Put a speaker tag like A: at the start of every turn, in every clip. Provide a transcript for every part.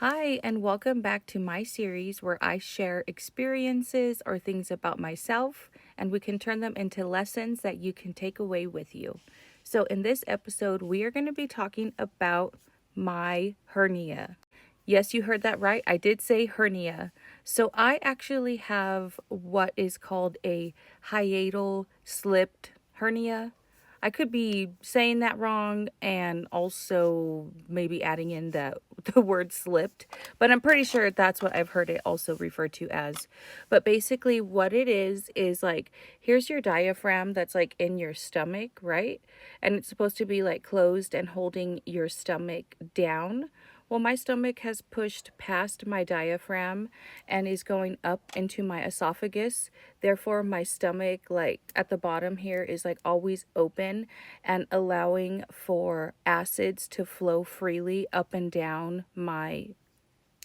A: Hi, and welcome back to my series where I share experiences or things about myself, and we can turn them into lessons that you can take away with you. So, in this episode, we are going to be talking about my hernia. Yes, you heard that right. I did say hernia. So, I actually have what is called a hiatal slipped hernia. I could be saying that wrong and also maybe adding in the word slipped, but I'm pretty sure that's what I've heard it also referred to as. But basically what it is like here's your diaphragm that's like in your stomach, right? And it's supposed to be like closed and holding your stomach down. Well, my stomach has pushed past my diaphragm and is going up into my esophagus. Therefore, my stomach, like at the bottom here, is like always open and allowing for acids to flow freely up and down my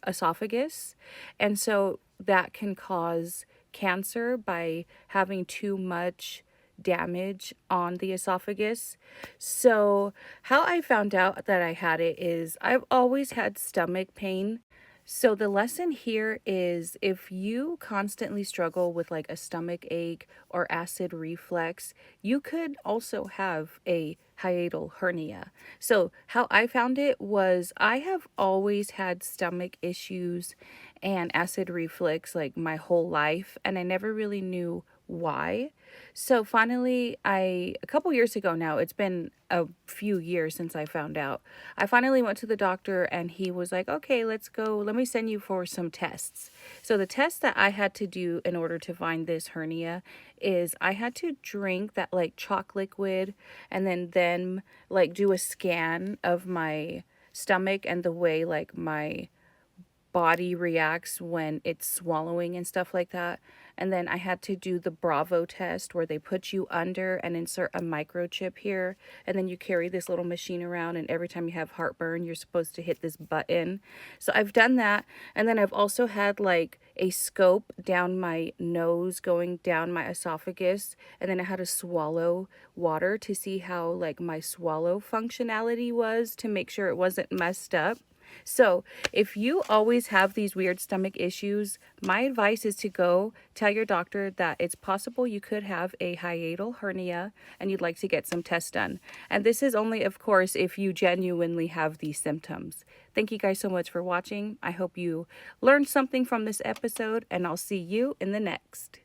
A: esophagus. And so that can cause cancer by having too much damage on the esophagus. So, how I found out that I had it is I've always had stomach pain. So, the lesson here is if you constantly struggle with like a stomach ache or acid reflux, you could also have a hiatal hernia. So, how I found it was I have always had stomach issues and acid reflux like my whole life, and I never really knew why. So finally, a couple years ago now, it's been a few years since I found out. I finally went to the doctor and he was like, "Okay, let's go. Let me send you for some tests." So the test that I had to do in order to find this hernia is I had to drink that like chalk liquid and then like do a scan of my stomach and the way like my body reacts when it's swallowing and stuff like that. And then I had to do the Bravo test where they put you under and insert a microchip here. And then you carry this little machine around. And every time you have heartburn, you're supposed to hit this button. So I've done that. And then I've also had like a scope down my nose going down my esophagus. And then I had to swallow water to see how like my swallow functionality was to make sure it wasn't messed up. So, if you always have these weird stomach issues, my advice is to go tell your doctor that it's possible you could have a hiatal hernia and you'd like to get some tests done. And this is only, of course, if you genuinely have these symptoms. Thank you guys so much for watching. I hope you learned something from this episode, and I'll see you in the next.